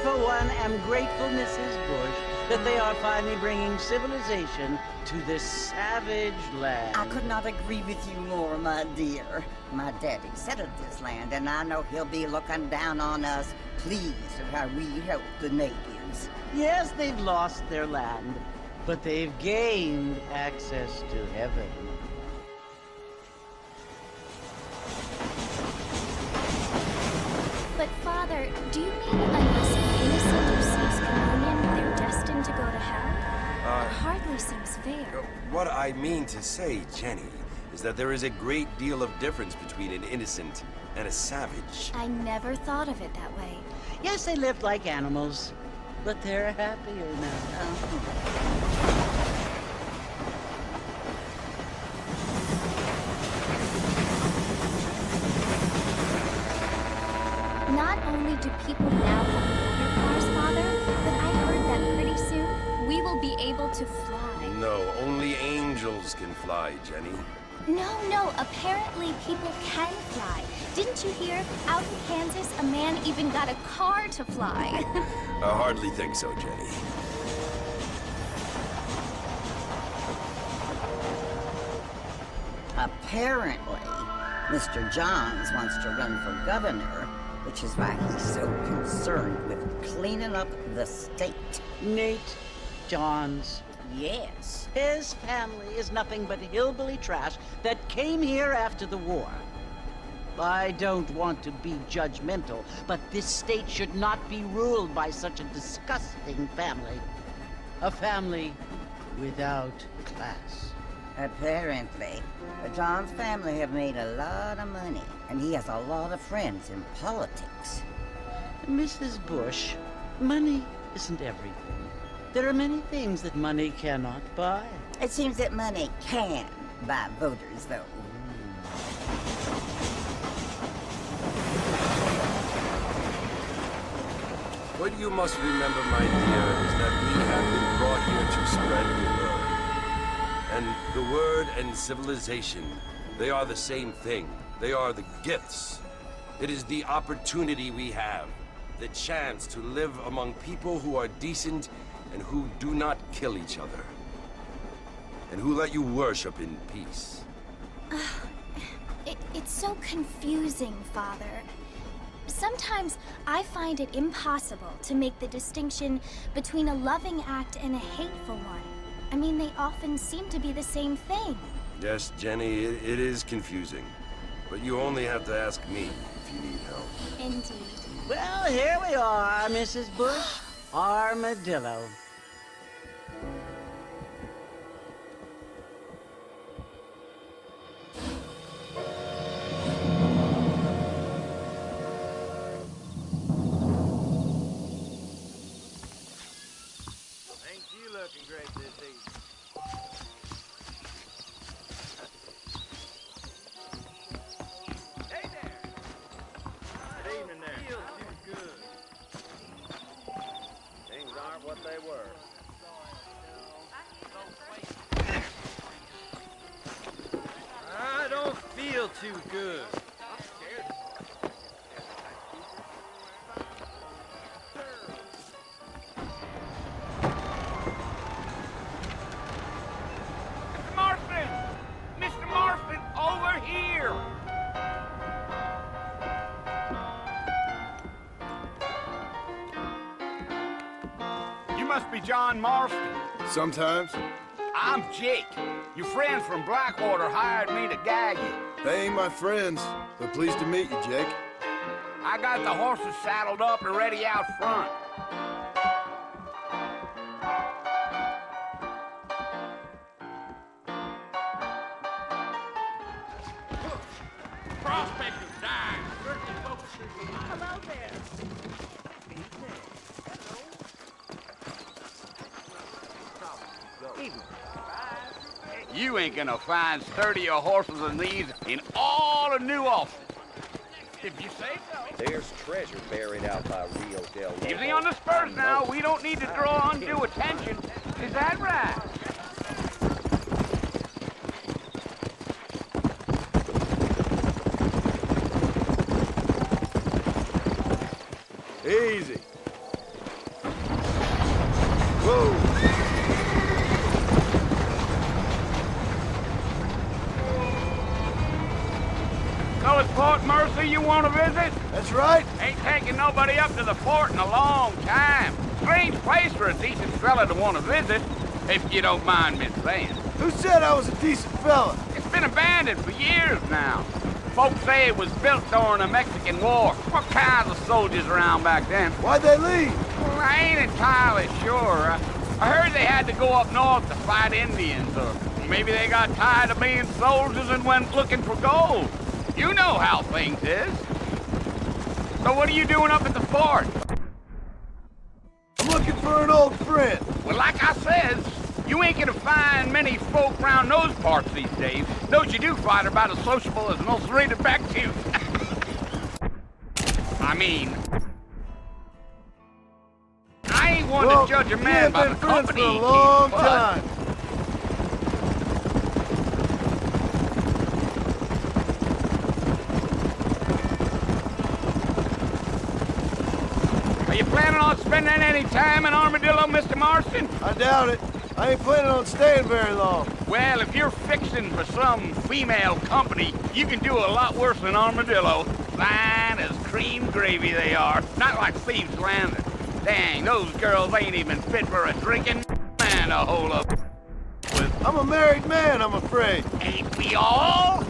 for one, am grateful, Mrs. Bush, that they are finally bringing civilization to this savage land. I could not agree with you more, my dear. My daddy settled this land, and I know he'll be looking down on us, pleased at how we help the natives. Yes, they've lost their land, but they've gained access to heaven. But Father, do you mean unless an innocent receives communion, they're destined to go to hell? It hardly seems fair. What I mean to say, Jenny, is that there is a great deal of difference between an innocent and a savage. I never thought of it that way. Yes, they lived like animals, but they're happier now. Not only do people now have motor cars, Father, but I heard that pretty soon we will be able to fly. No, only angels can fly, Jenny. No, apparently people can fly. Didn't you hear? Out in Kansas, a man even got a car to fly. I hardly think so, Jenny. Apparently, Mr. Johns wants to run for governor, which is why he's so concerned with cleaning up the state. Nate Johns. Yes. His family is nothing but hillbilly trash that came here after the war. I don't want to be judgmental, but this state should not be ruled by such a disgusting family. A family without class. Apparently. The Johns family have made a lot of money, and he has a lot of friends in politics. Mrs. Bush, money isn't everything. There are many things that money cannot buy. It seems that money can buy voters, though. What you must remember, my dear, is that we have been brought here to spread the word. And the word and civilization, they are the same thing. They are the gifts. It is the opportunity we have, the chance to live among people who are decent and who do not kill each other. And who let you worship in peace. It's so confusing, Father. Sometimes I find it impossible to make the distinction between a loving act and a hateful one. I mean, they often seem to be the same thing. Yes, Jenny, it is confusing. But you only have to ask me if you need help. Indeed. Well, here we are, Mrs. Bush. Armadillo. Ain't you looking great this evening? Hey there! Good evening there. Feels too good. Things aren't what they were. I don't feel too good. I'm scared. Mr. Marston! Mr. Marston, over here! You must be John Marston. Sometimes. I'm Jake. Your friends from Blackwater hired me to guide you. They ain't my friends, but pleased to meet you, Jake. I got the horses saddled up and ready out front. Prospectors dying. Hello there. You ain't gonna find sturdier horses than these in all of New Austin. If you say so. There's treasure buried out by Rio del Lobo. Easy on the spurs now. We don't need to draw undue attention. Is that right? Easy. So it's Port Mercy you want to visit? That's right. Ain't taking nobody up to the fort in a long time. Strange place for a decent fella to want to visit, if you don't mind me saying. Who said I was a decent fella? It's been abandoned for years now. Folks say it was built during the Mexican War. What kinds of soldiers around back then? Why'd they leave? Well, I ain't entirely sure. I heard they had to go up north to fight Indians, or maybe they got tired of being soldiers and went looking for gold. You know how things is. So what are you doing up at the fort? I'm looking for an old friend. Well, like I says, you ain't gonna find many folk around those parts these days. Those you do find are about as sociable as an ulcerated back tooth. I mean, I ain't one to judge a man by the company he for a long keeps, time. Are you planning on spending any time in Armadillo, Mr. Marston? I doubt it. I ain't planning on staying very long. Well, if you're fixing for some female company, you can do a lot worse than Armadillo. Fine as cream gravy they are. Not like Thieves Landing. Dang, those girls ain't even fit for a drinking man to hold up with. I'm a married man, I'm afraid. Ain't we all?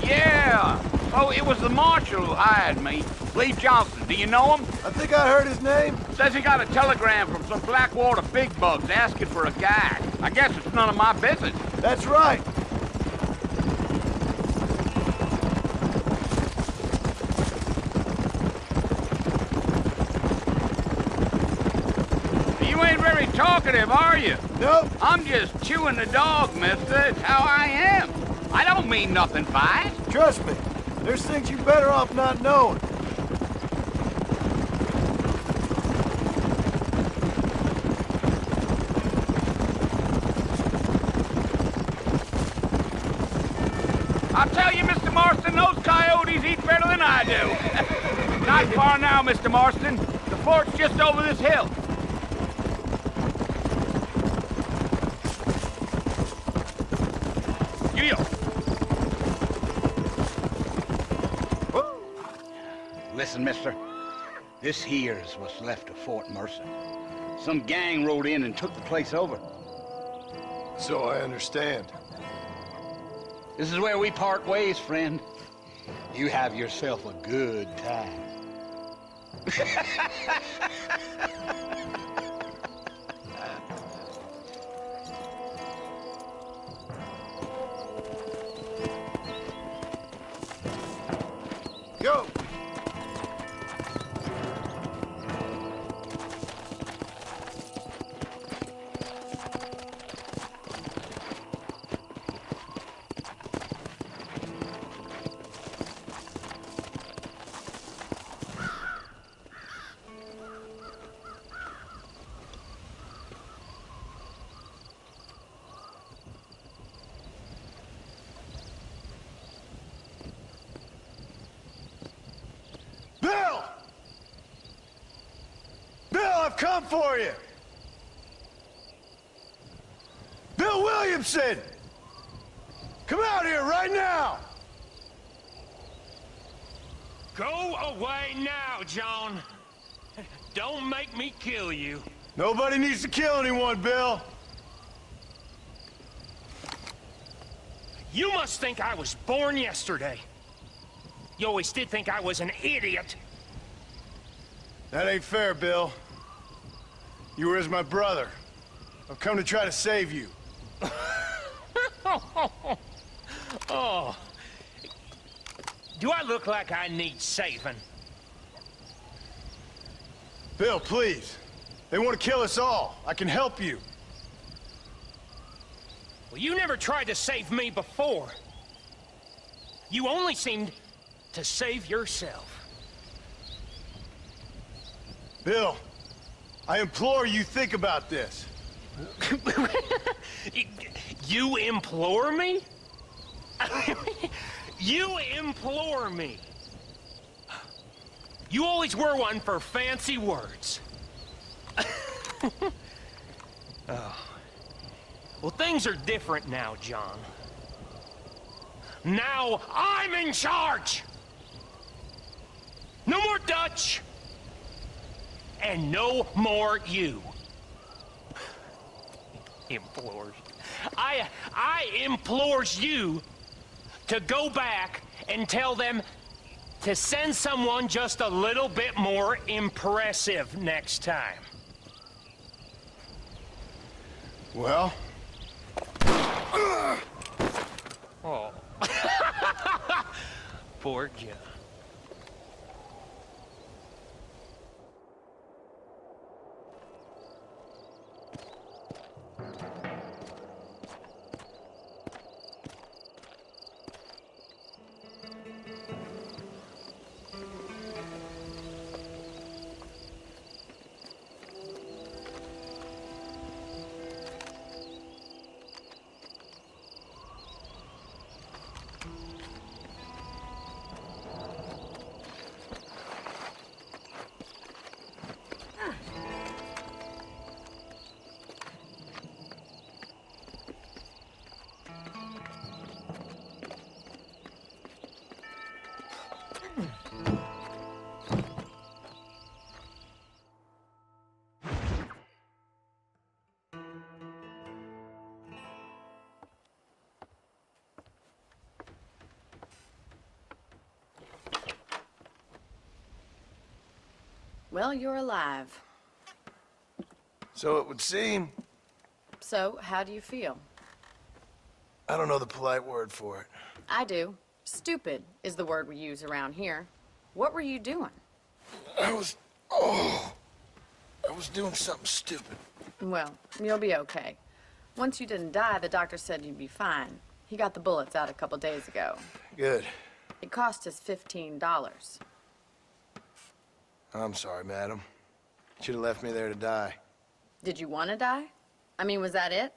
Yeah. Oh, it was the marshal who hired me. Lee Johnson, do you know him? I think I heard his name. Says he got a telegram from some Blackwater big bugs asking for a guide. I guess it's none of my business. That's right. You ain't very talkative, are you? Nope. I'm just chewing the dog, mister. It's how I am. I don't mean nothing by it. Trust me. There's things you're better off not knowing. I'll tell you, Mr. Marston, those coyotes eat better than I do. Not far now, Mr. Marston. The fort's just over this hill. Yeah. Listen, mister. This here's what's left of Fort Mercer. Some gang rode in and took the place over. So I understand. This is where we part ways, friend. You have yourself a good time. Go! Bill! Bill, I've come for you! Bill Williamson! Come out here right now! Go away now, John. Don't make me kill you. Nobody needs to kill anyone, Bill. You must think I was born yesterday. You always did think I was an idiot. That ain't fair, Bill. You were as my brother. I've come to try to save you. Oh. Do I look like I need saving? Bill, please. They want to kill us all. I can help you. Well, you never tried to save me before. You only seemed to save yourself. Bill, I implore you think about this. You implore me? You implore me. You always were one for fancy words. Oh. Well, things are different now, John. Now I'm in charge! No more Dutch! And no more you. Implores. I implores you to go back and tell them to send someone just a little bit more impressive next time. Well? Oh. Poor John. Well, you're alive. So it would seem. So, how do you feel? I don't know the polite word for it. I do. Stupid is the word we use around here. What were you doing? I was doing something stupid. Well, you'll be okay. Once you didn't die, the doctor said you'd be fine. He got the bullets out a couple days ago. Good. It cost us $15. I'm sorry, madam. Should have left me there to die. Did you want to die? I mean, was that it?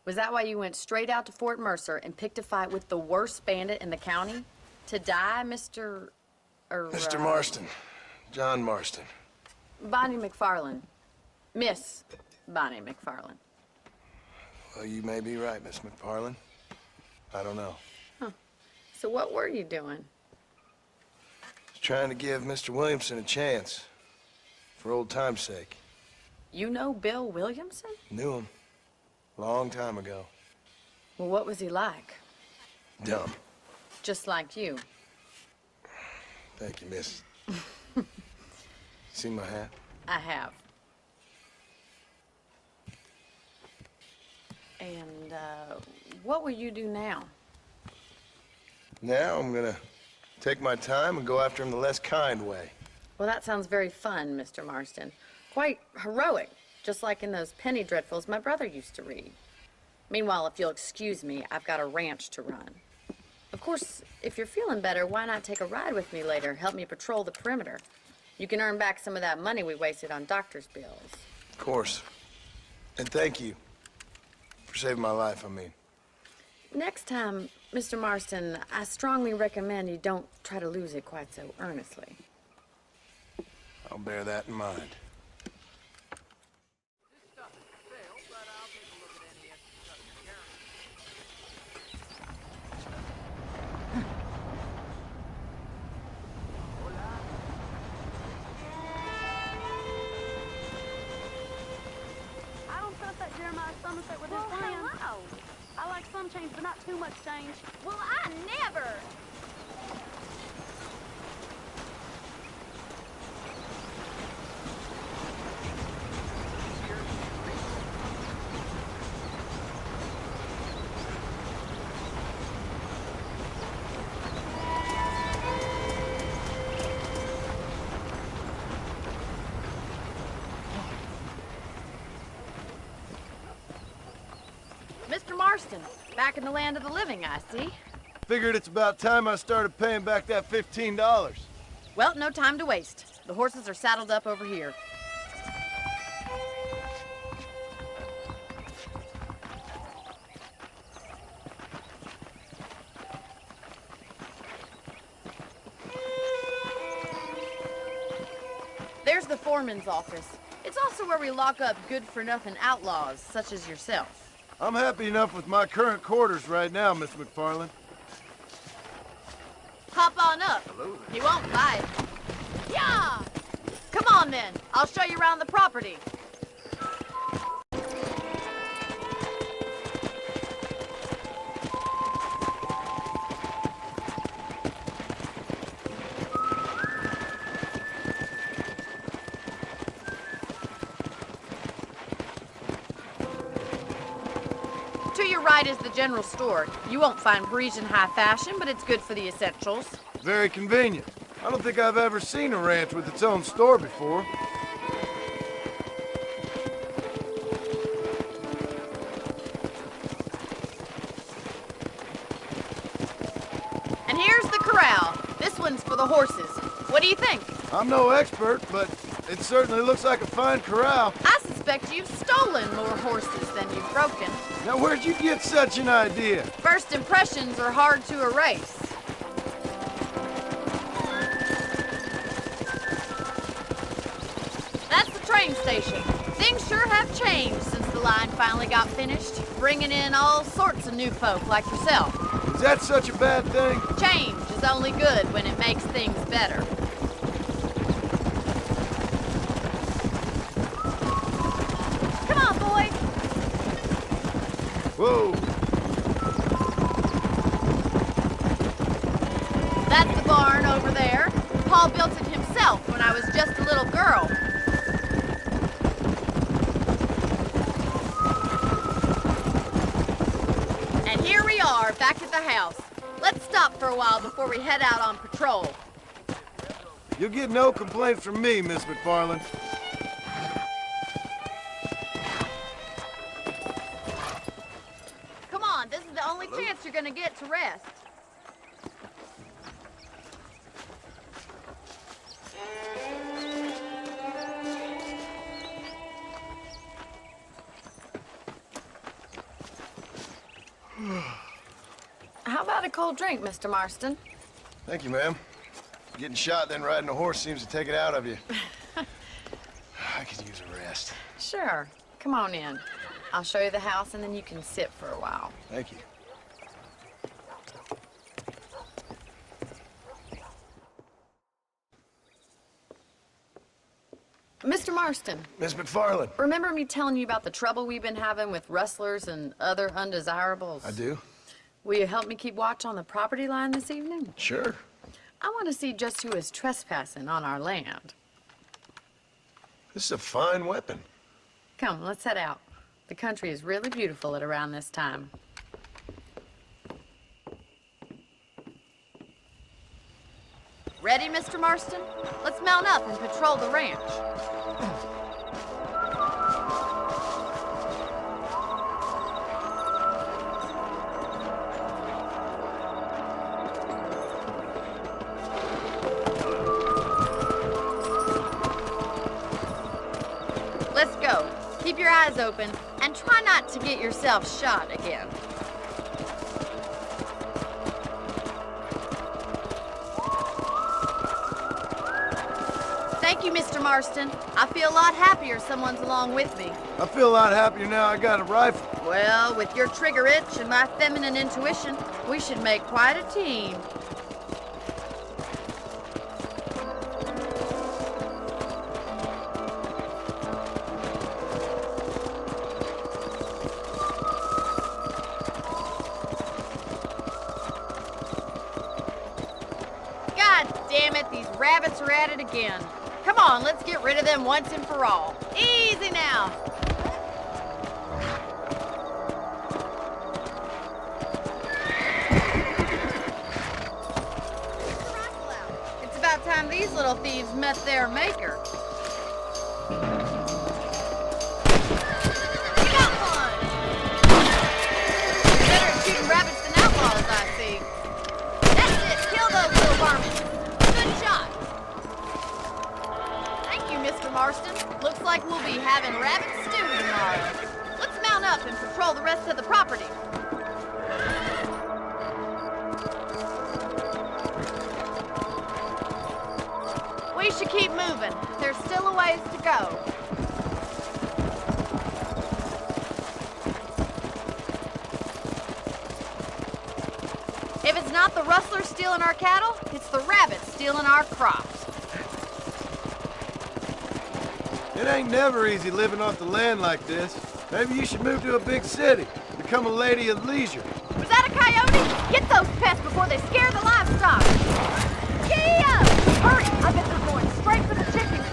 Was that why you went straight out to Fort Mercer and picked a fight with the worst bandit in the county? To die, Mr. Mr. Marston. John Marston. Bonnie McFarland. Miss Bonnie McFarland. Well, you may be right, Miss McFarland. I don't know. So what were you doing? Trying to give Mr. Williamson a chance. For old time's sake. You know Bill Williamson? Knew him. Long time ago. Well, what was he like? Dumb. Just like you. Thank you, miss. See my hat? I have. And, what will you do now? Now I'm gonna take my time and go after him the less kind way. Well, that sounds very fun, Mr. Marston. Quite heroic, just like in those penny dreadfuls my brother used to read. Meanwhile, if you'll excuse me, I've got a ranch to run. Of course, if you're feeling better, why not take a ride with me later? Help me patrol the perimeter. You can earn back some of that money we wasted on doctor's bills. Of course. And thank you for saving my life, I mean. Next time, Mr. Marston, I strongly recommend you don't try to lose it quite so earnestly. I'll bear that in mind. I don't trust that Jeremiah Somerset with his plans. Hello. I like some change, but not too much change. Well, I never! Mr. Marston, back in the land of the living, I see. Figured it's about time I started paying back that $15. Well, no time to waste. The horses are saddled up over here. There's the foreman's office. It's also where we lock up good-for-nothing outlaws, such as yourself. I'm happy enough with my current quarters right now, Miss McFarland. Hop on up. He won't bite. Yeah! Come on, then. I'll show you around the property. To your right is the general store. You won't find Parisian high fashion, but it's good for the essentials. Very convenient. I don't think I've ever seen a ranch with its own store before. And here's the corral. This one's for the horses. What do you think? I'm no expert, but it certainly looks like a fine corral. I suspect you've stolen more horses than you've broken. Now, where'd you get such an idea? First impressions are hard to erase. That's the train station. Things sure have changed since the line finally got finished, bringing in all sorts of new folk like yourself. Is that such a bad thing? Change is only good when it makes things better. Come on, boy. Whoa. That's the barn over there. Paul built it himself when I was just a little girl. And here we are, back at the house. Let's stop for a while before we head out on patrol. You'll get no complaints from me, Miss McFarland. Come on, this is the only chance you're gonna get to rest. How about a cold drink, Mr. Marston? Thank you, ma'am. Getting shot, then riding a horse seems to take it out of you. I could use a rest. Sure. Come on in. I'll show you the house and then you can sit for a while. Thank you. Mr. Marston, Miss McFarland. remember me telling you about the trouble we've been having with rustlers and other undesirables? I do. Will you help me keep watch on the property line this evening? Sure. I want to see just who is trespassing on our land. This is a fine weapon. Come, let's head out. The country is really beautiful at around this time. Ready, Mr. Marston? Let's mount up and patrol the ranch. Let's go. Keep your eyes open and try not to get yourself shot again. Thank you, Mr. Marston. I feel a lot happier someone's along with me. I feel a lot happier now I got a rifle. Well, with your trigger itch and my feminine intuition, we should make quite a team. God damn it, these rabbits are at it again. Come on, let's get rid of them once and for all. Easy now. It's about time these little thieves met their maker. You got one! You're better at shooting rabbits than outlaws, I see. That's it, kill those little varmints. Good shot. Thank you, Mr. Marston. Looks like we'll be having rabbit stew tomorrow. Let's mount up and patrol the rest of the property. We should should keep moving. There's still a ways to go. If it's not the rustlers stealing our cattle, it's the rabbits stealing our crops. It ain't never easy living off the land like this. Maybe you should move to a big city. Become a lady of leisure. Was that a coyote? Get those pests before they scare the livestock. Gee up! Hurry! I bet they're going straight for the chicken coop.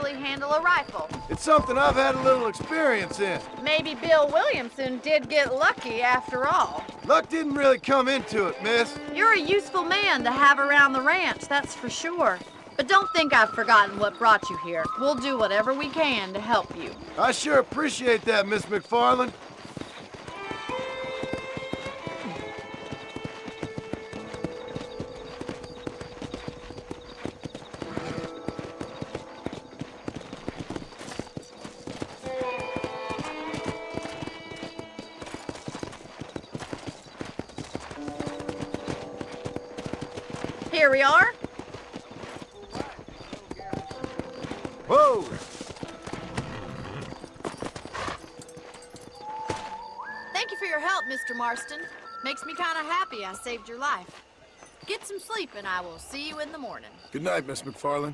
Handle a rifle. It's something I've had a little experience in. Maybe Bill Williamson did get lucky after all. Luck didn't really come into it, miss. You're a useful man to have around the ranch, that's for sure. But don't think I've forgotten what brought you here. We'll do whatever we can to help you. I sure appreciate that, Miss McFarland. Here we are. Whoa! Thank you for your help, Mr. Marston. Makes me kind of happy I saved your life. Get some sleep and I will see you in the morning. Good night, Miss McFarland.